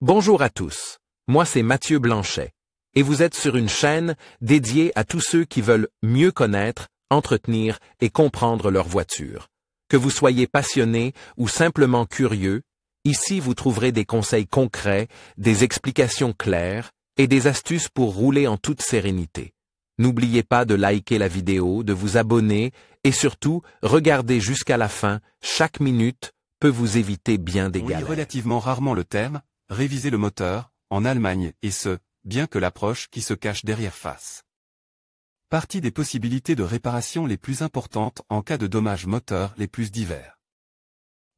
Bonjour à tous, moi c'est Mathieu Blanchet, et vous êtes sur une chaîne dédiée à tous ceux qui veulent mieux connaître, entretenir et comprendre leur voiture. Que vous soyez passionné ou simplement curieux, ici vous trouverez des conseils concrets, des explications claires et des astuces pour rouler en toute sérénité. N'oubliez pas de liker la vidéo, de vous abonner et surtout, regardez jusqu'à la fin, chaque minute peut vous éviter bien des On galères. lit relativement rarement le terme « réviser le moteur » en Allemagne et ce, bien que l'approche qui se cache derrière fasse partie des possibilités de réparation les plus importantes en cas de dommages moteurs les plus divers.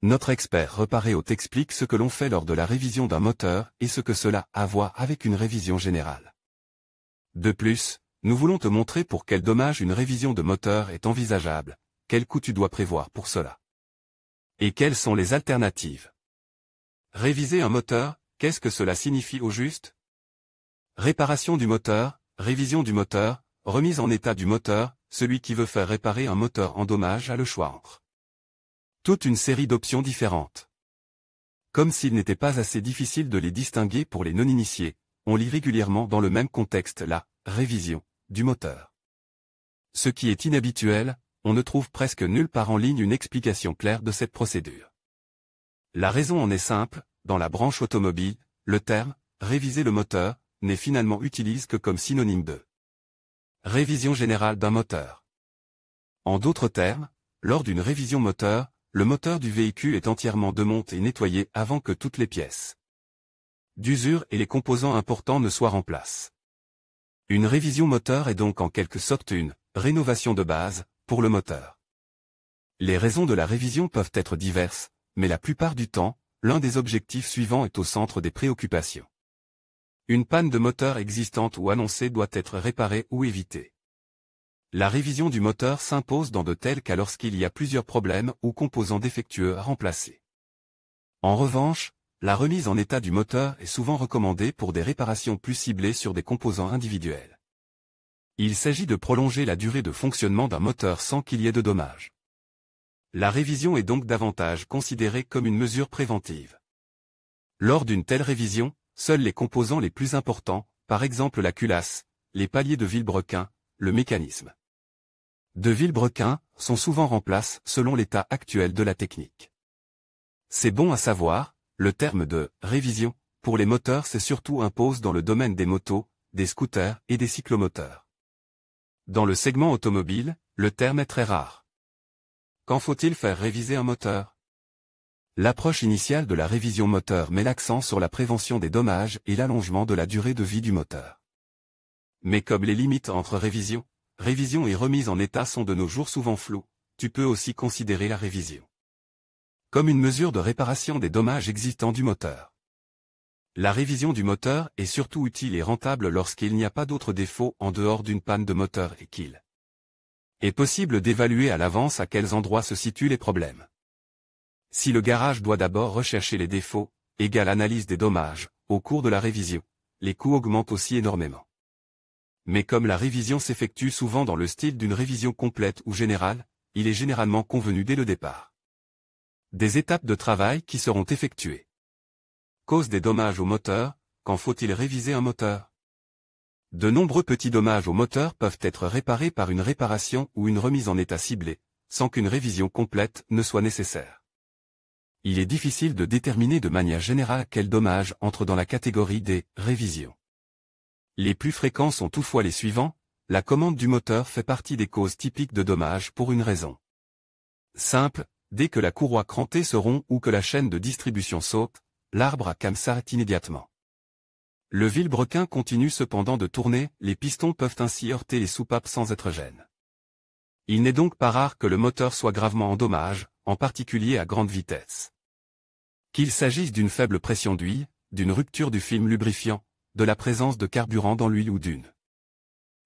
Notre expert Reparéo t'explique ce que l'on fait lors de la révision d'un moteur et ce que cela a à voir avec une révision générale. De plus, nous voulons te montrer pour quel dommage une révision de moteur est envisageable, quel coût tu dois prévoir pour cela. Et quelles sont les alternatives. Réviser un moteur, qu'est-ce que cela signifie au juste? Réparation du moteur, révision du moteur, remise en état du moteur, celui qui veut faire réparer un moteur en dommage a le choix entre toute une série d'options différentes. Comme s'il n'était pas assez difficile de les distinguer pour les non-initiés, on lit régulièrement dans le même contexte la révision du moteur. Ce qui est inhabituel, on ne trouve presque nulle part en ligne une explication claire de cette procédure. La raison en est simple, dans la branche automobile, le terme « réviser le moteur » n'est finalement utilisé que comme synonyme de révision générale d'un moteur. En d'autres termes, lors d'une révision moteur, le moteur du véhicule est entièrement démonté et nettoyé avant que toutes les pièces d'usure et les composants importants ne soient en place. Une révision moteur est donc en quelque sorte une rénovation de base pour le moteur. Les raisons de la révision peuvent être diverses, mais la plupart du temps, l'un des objectifs suivants est au centre des préoccupations. Une panne de moteur existante ou annoncée doit être réparée ou évitée. La révision du moteur s'impose dans de tels cas lorsqu'il y a plusieurs problèmes ou composants défectueux à remplacer. En revanche, la remise en état du moteur est souvent recommandée pour des réparations plus ciblées sur des composants individuels. Il s'agit de prolonger la durée de fonctionnement d'un moteur sans qu'il y ait de dommages. La révision est donc davantage considérée comme une mesure préventive. Lors d'une telle révision, seuls les composants les plus importants, par exemple la culasse, les paliers de vilebrequin, le mécanisme de vilebrequin, sont souvent remplacés selon l'état actuel de la technique. C'est bon à savoir, le terme de « révision » pour les moteurs c'est surtout impose dans le domaine des motos, des scooters et des cyclomoteurs. Dans le segment automobile, le terme est très rare. Quand faut-il faire réviser un moteur? L'approche initiale de la révision moteur met l'accent sur la prévention des dommages et l'allongement de la durée de vie du moteur. Mais comme les limites entre révision et remise en état sont de nos jours souvent floues, tu peux aussi considérer la révision comme une mesure de réparation des dommages existants du moteur. La révision du moteur est surtout utile et rentable lorsqu'il n'y a pas d'autres défauts en dehors d'une panne de moteur et qu'il est possible d'évaluer à l'avance à quels endroits se situent les problèmes. Si le garage doit d'abord rechercher les défauts, égale analyse des dommages, au cours de la révision, les coûts augmentent aussi énormément. Mais comme la révision s'effectue souvent dans le style d'une révision complète ou générale, il est généralement convenu dès le départ des étapes de travail qui seront effectuées. Cause des dommages au moteur, quand faut-il réviser un moteur? De nombreux petits dommages au moteur peuvent être réparés par une réparation ou une remise en état ciblée, sans qu'une révision complète ne soit nécessaire. Il est difficile de déterminer de manière générale quels dommages entrent dans la catégorie des révisions. Les plus fréquents sont toutefois les suivants. La commande du moteur fait partie des causes typiques de dommages pour une raison simple. Dès que la courroie crantée se rompt ou que la chaîne de distribution saute, l'arbre à cam s'arrête immédiatement. Le vilebrequin continue cependant de tourner, les pistons peuvent ainsi heurter les soupapes sans être gêne. Il n'est donc pas rare que le moteur soit gravement en dommage, en particulier à grande vitesse. Qu'il s'agisse d'une faible pression d'huile, d'une rupture du film lubrifiant, de la présence de carburant dans l'huile ou d'une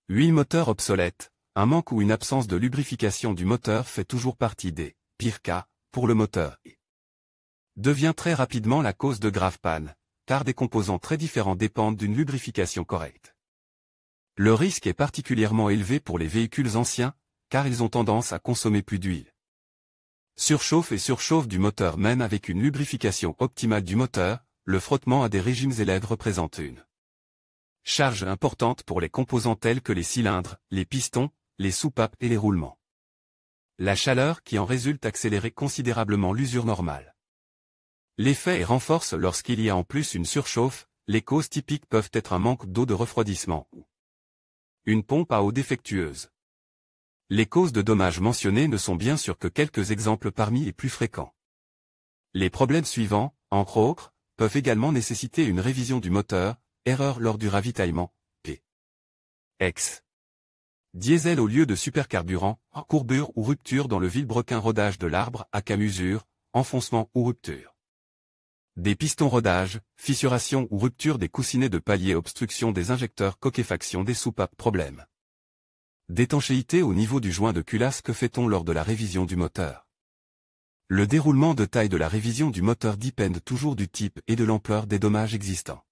huile moteur obsolète, un manque ou une absence de lubrification du moteur fait toujours partie des pire cas, pour le moteur et devient très rapidement la cause de graves pannes, car des composants très différents dépendent d'une lubrification correcte. Le risque est particulièrement élevé pour les véhicules anciens, car ils ont tendance à consommer plus d'huile. Surchauffe et surchauffe du moteur même avec une lubrification optimale du moteur, le frottement à des régimes élèves représente une charge importante pour les composants tels que les cylindres, les pistons, les soupapes et les roulements. La chaleur qui en résulte accélérait considérablement l'usure normale. L'effet est renforcé lorsqu'il y a en plus une surchauffe. Les causes typiques peuvent être un manque d'eau de refroidissement ou une pompe à eau défectueuse. Les causes de dommages mentionnées ne sont bien sûr que quelques exemples parmi les plus fréquents. Les problèmes suivants, entre autres, peuvent également nécessiter une révision du moteur, erreur lors du ravitaillement, X. Diesel au lieu de supercarburant, courbure ou rupture dans le vilebrequin, rodage de l'arbre à cam, usure, enfoncement ou rupture. Des pistons, rodage, fissuration ou rupture des coussinets de palier, obstruction des injecteurs, coquéfaction des soupapes, problème d'étanchéité au niveau du joint de culasse. Que fait-on lors de la révision du moteur? Le déroulement de taille de la révision du moteur dépend toujours du type et de l'ampleur des dommages existants.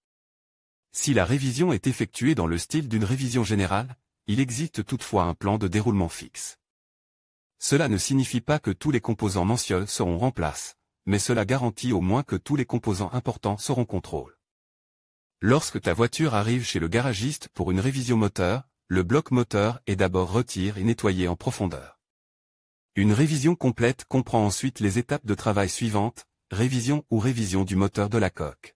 Si la révision est effectuée dans le style d'une révision générale, il existe toutefois un plan de déroulement fixe. Cela ne signifie pas que tous les composants mentionnés seront remplacés, mais cela garantit au moins que tous les composants importants seront contrôlés. Lorsque ta voiture arrive chez le garagiste pour une révision moteur, le bloc moteur est d'abord retiré et nettoyé en profondeur. Une révision complète comprend ensuite les étapes de travail suivantes, révision ou révision du moteur de la coque.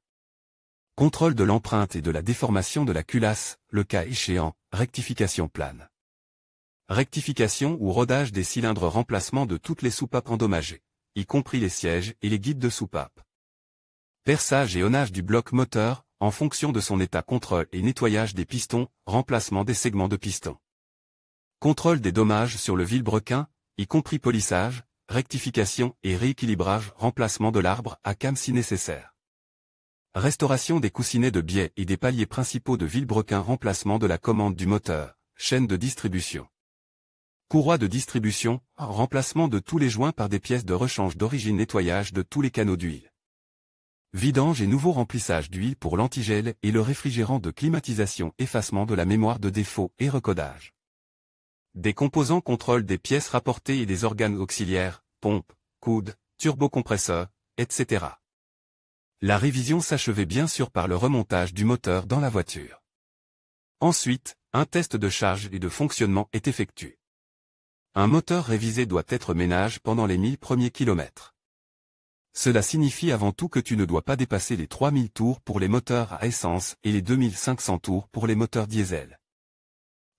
Contrôle de l'empreinte et de la déformation de la culasse, le cas échéant, rectification plane. Rectification ou rodage des cylindres, remplacement de toutes les soupapes endommagées, y compris les sièges et les guides de soupape. Perçage et onage du bloc moteur, en fonction de son état, contrôle et nettoyage des pistons, remplacement des segments de piston. Contrôle des dommages sur le vilebrequin, y compris polissage, rectification et rééquilibrage, remplacement de l'arbre à cam si nécessaire. Restauration des coussinets de biais et des paliers principaux de vilebrequin, remplacement de la commande du moteur, chaîne de distribution. Courroie de distribution, remplacement de tous les joints par des pièces de rechange d'origine, nettoyage de tous les canaux d'huile. Vidange et nouveau remplissage d'huile pour l'antigel et le réfrigérant de climatisation, effacement de la mémoire de défaut et recodage. Des composants, contrôle des pièces rapportées et des organes auxiliaires, pompes, coudes, turbocompresseurs, etc. La révision s'achevait bien sûr par le remontage du moteur dans la voiture. Ensuite, un test de charge et de fonctionnement est effectué. Un moteur révisé doit être ménage pendant les 1000 premiers kilomètres. Cela signifie avant tout que tu ne dois pas dépasser les 3000 tours pour les moteurs à essence et les 2500 tours pour les moteurs diesel.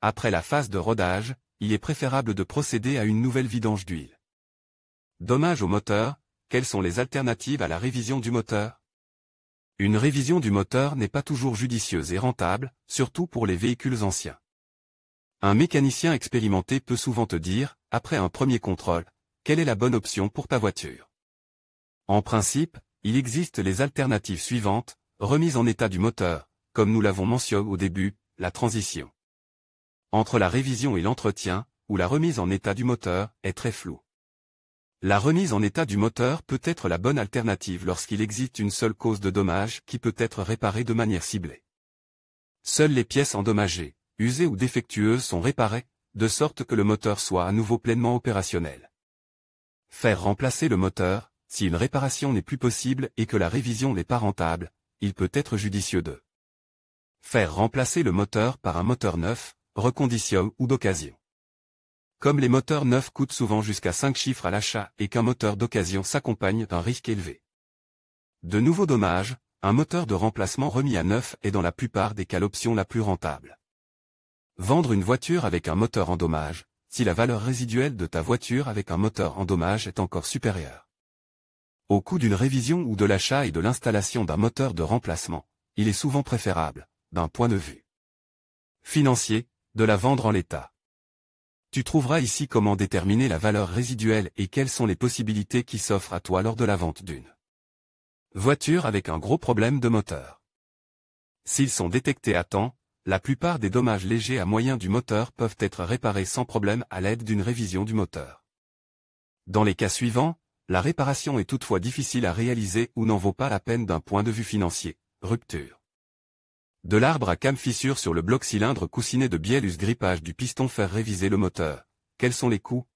Après la phase de rodage, il est préférable de procéder à une nouvelle vidange d'huile. Dommage au moteur, quelles sont les alternatives à la révision du moteur? Une révision du moteur n'est pas toujours judicieuse et rentable, surtout pour les véhicules anciens. Un mécanicien expérimenté peut souvent te dire, après un premier contrôle, quelle est la bonne option pour ta voiture. En principe, il existe les alternatives suivantes, remise en état du moteur, comme nous l'avons mentionné au début, la transition entre la révision et l'entretien, ou la remise en état du moteur, est très floue. La remise en état du moteur peut être la bonne alternative lorsqu'il existe une seule cause de dommage qui peut être réparée de manière ciblée. Seules les pièces endommagées, usées ou défectueuses sont réparées, de sorte que le moteur soit à nouveau pleinement opérationnel. Faire remplacer le moteur, si une réparation n'est plus possible et que la révision n'est pas rentable, il peut être judicieux de faire remplacer le moteur par un moteur neuf, recondition ou d'occasion. Comme les moteurs neufs coûtent souvent jusqu'à 5 chiffres à l'achat et qu'un moteur d'occasion s'accompagne d'un risque élevé de nouveaux dommages, un moteur de remplacement remis à neuf est dans la plupart des cas l'option la plus rentable. Vendre une voiture avec un moteur en dommage, si la valeur résiduelle de ta voiture avec un moteur en dommage est encore supérieure au coût d'une révision ou de l'achat et de l'installation d'un moteur de remplacement, il est souvent préférable, d'un point de vue financier, de la vendre en l'état. Tu trouveras ici comment déterminer la valeur résiduelle et quelles sont les possibilités qui s'offrent à toi lors de la vente d'une voiture avec un gros problème de moteur. S'ils sont détectés à temps, la plupart des dommages légers à moyen du moteur peuvent être réparés sans problème à l'aide d'une révision du moteur. Dans les cas suivants, la réparation est toutefois difficile à réaliser ou n'en vaut pas la peine d'un point de vue financier. Rupture de l'arbre à cam, fissure sur le bloc cylindre, coussinet de biellus, grippage du piston, faire réviser le moteur. Quels sont les coûts?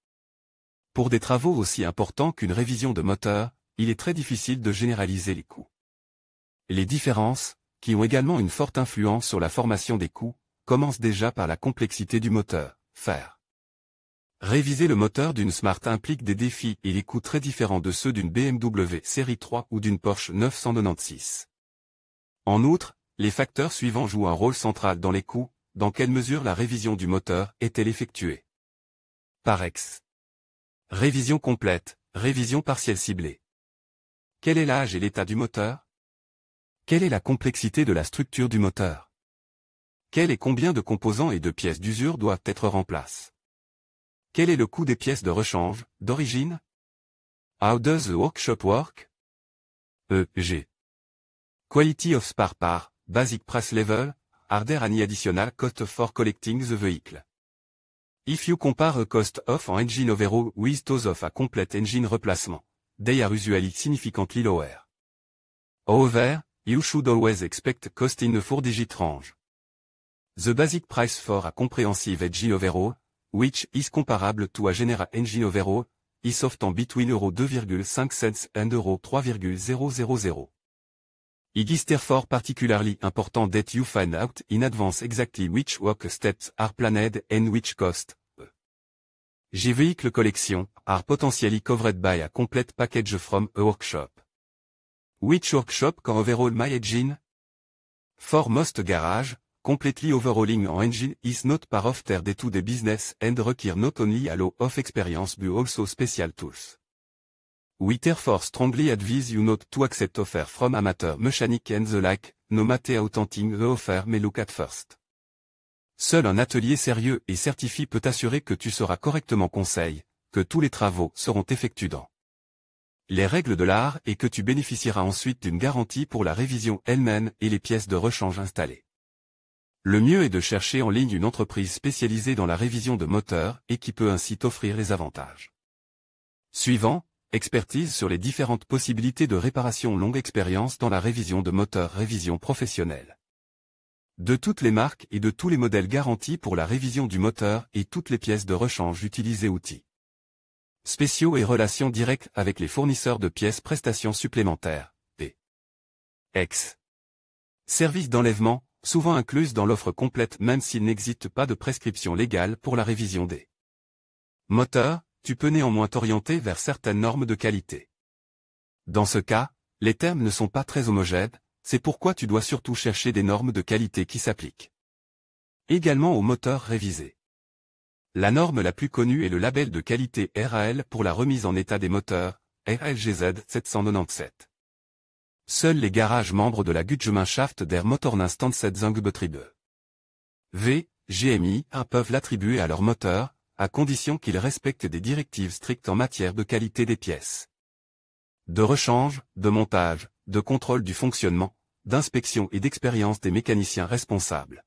Pour des travaux aussi importants qu'une révision de moteur, il est très difficile de généraliser les coûts. Les différences, qui ont également une forte influence sur la formation des coûts, commencent déjà par la complexité du moteur. Faire réviser le moteur d'une Smart implique des défis et des coûts très différents de ceux d'une BMW série 3 ou d'une Porsche 996. En outre, les facteurs suivants jouent un rôle central dans les coûts. Dans quelle mesure la révision du moteur est-elle effectuée? Par ex. Révision complète, révision partielle ciblée. Quel est l'âge et l'état du moteur? Quelle est la complexité de la structure du moteur? Quel et combien de composants et de pièces d'usure doivent être remplacés? Quel est le coût des pièces de rechange, d'origine? How does the workshop work? E.g. Quality of spare part, basic price level, are there any additional cost for collecting the vehicle? If you compare a cost of an engine overhaul with those of a complete engine replacement, they are usually significantly lower. However, you should always expect cost in a 4-digit range. The basic price for a comprehensive engine overhaul, which is comparable to a general engine overhaul, is often between €2,5 and €3,000. It is therefore particularly important that you find out in advance exactly which work steps are planned and which cost. G vehicle collection are potentially covered by a complete package from a workshop. Which workshop can overhaul my engine? For most garage, completely overhauling an engine is not part of their day-to-day business and require not only a lot of experience but also special tools. We therefore strongly advise you not to accept offer from amateur mechanic and the like, no matter how tempting the offer may look at first. Seul un atelier sérieux et certifié peut assurer que tu seras correctement conseillé, que tous les travaux seront effectués dans les règles de l'art et que tu bénéficieras ensuite d'une garantie pour la révision elle-même et les pièces de rechange installées. Le mieux est de chercher en ligne une entreprise spécialisée dans la révision de moteurs et qui peut ainsi t'offrir les avantages suivants. Expertise sur les différentes possibilités de réparation. Longue expérience dans la révision de moteurs. Révision professionnelle de toutes les marques et de tous les modèles garantis pour la révision du moteur et toutes les pièces de rechange utilisées. Outils spéciaux et relations directes avec les fournisseurs de pièces. Prestations supplémentaires. Ex. Services d'enlèvement, souvent incluses dans l'offre complète même s'il n'existe pas de prescription légale pour la révision des moteurs. Tu peux néanmoins t'orienter vers certaines normes de qualité. Dans ce cas, les termes ne sont pas très homogènes, c'est pourquoi tu dois surtout chercher des normes de qualité qui s'appliquent également aux moteurs révisés. La norme la plus connue est le label de qualité RAL pour la remise en état des moteurs, RALGZ 797. Seuls les garages membres de la Gemeinschaft der Motornährstandsetzungsbetriebe (GMI) peuvent l'attribuer à leur moteur, à condition qu'ils respectent des directives strictes en matière de qualité des pièces, de rechange, de montage, de contrôle du fonctionnement, d'inspection et d'expérience des mécaniciens responsables.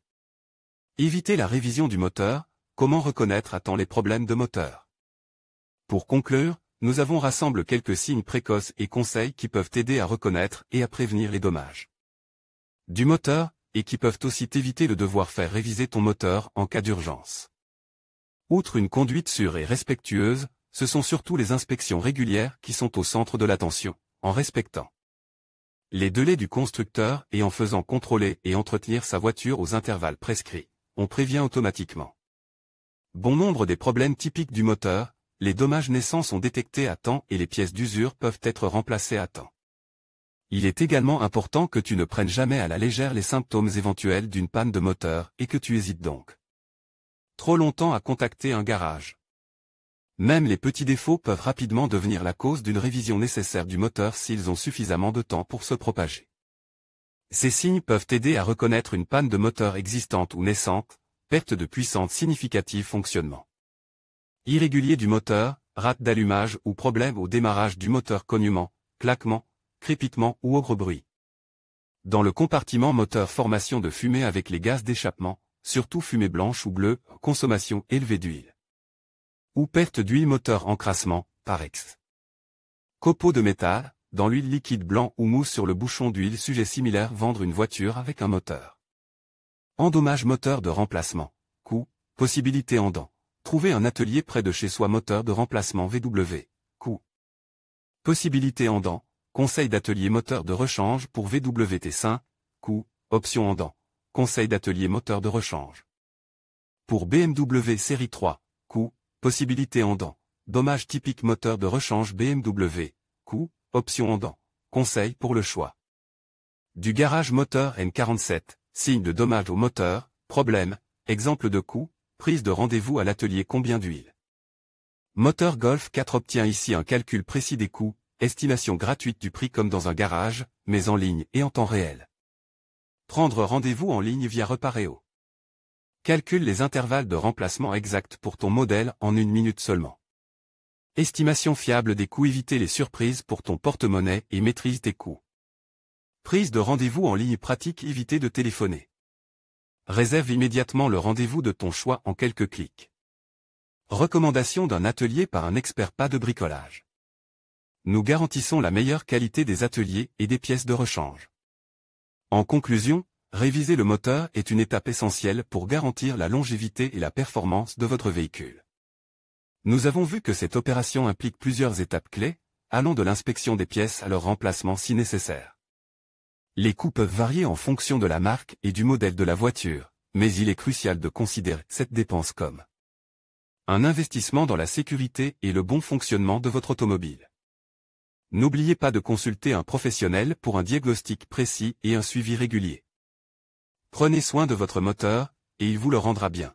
Éviter la révision du moteur. Comment reconnaître à temps les problèmes de moteur? Pour conclure, nous avons rassemblé quelques signes précoces et conseils qui peuvent t'aider à reconnaître et à prévenir les dommages du moteur, et qui peuvent aussi t'éviter de devoir faire réviser ton moteur en cas d'urgence. Outre une conduite sûre et respectueuse, ce sont surtout les inspections régulières qui sont au centre de l'attention, en respectant les délais du constructeur et en faisant contrôler et entretenir sa voiture aux intervalles prescrits. On prévient automatiquement bon nombre des problèmes typiques du moteur. Les dommages naissants sont détectés à temps et les pièces d'usure peuvent être remplacées à temps. Il est également important que tu ne prennes jamais à la légère les symptômes éventuels d'une panne de moteur et que tu hésites donc trop longtemps à contacter un garage. Même les petits défauts peuvent rapidement devenir la cause d'une révision nécessaire du moteur s'ils ont suffisamment de temps pour se propager. Ces signes peuvent t'aider à reconnaître une panne de moteur existante ou naissante, perte de puissance significative, fonctionnement irrégulier du moteur, rate d'allumage ou problème au démarrage du moteur, cognement, claquement, crépitement ou autre bruit. Dans le compartiment moteur, formation de fumée avec les gaz d'échappement, surtout fumée blanche ou bleue, consommation élevée d'huile. Ou perte d'huile moteur, encrassement, par ex. Copeaux de métal, dans l'huile liquide blanc ou mousse sur le bouchon d'huile, sujet similaire. Vendre une voiture avec un moteur. Endommage moteur de remplacement. Coût, possibilité en dents. Trouver un atelier près de chez soi. Moteur de remplacement VW. Coût. Possibilité en dents. conseil d'atelier moteur de rechange pour VWT5, coût, option en dents, conseil d'atelier moteur de rechange. Pour BMW série 3, coût, possibilité en dents, dommage typique moteur de rechange BMW, coût, option en dents, conseil pour le choix. Du garage moteur N47, signe de dommage au moteur, problème, exemple de coût, prise de rendez-vous à l'atelier combien d'huile. Moteur Golf 4 obtient ici un calcul précis des coûts, estimation gratuite du prix comme dans un garage, mais en ligne et en temps réel. Prendre rendez-vous en ligne via Reparéo. Calcule les intervalles de remplacement exacts pour ton modèle en 1 minute seulement. Estimation fiable des coûts, éviter les surprises pour ton porte-monnaie et maîtrise tes coûts. Prise de rendez-vous en ligne pratique, éviter de téléphoner. Réserve immédiatement le rendez-vous de ton choix en quelques clics. Recommandation d'un atelier par un expert, pas de bricolage. Nous garantissons la meilleure qualité des ateliers et des pièces de rechange. En conclusion, réviser le moteur est une étape essentielle pour garantir la longévité et la performance de votre véhicule. Nous avons vu que cette opération implique plusieurs étapes clés, allant de l'inspection des pièces à leur remplacement si nécessaire. Les coûts peuvent varier en fonction de la marque et du modèle de la voiture, mais il est crucial de considérer cette dépense comme un investissement dans la sécurité et le bon fonctionnement de votre automobile. N'oubliez pas de consulter un professionnel pour un diagnostic précis et un suivi régulier. Prenez soin de votre moteur, et il vous le rendra bien.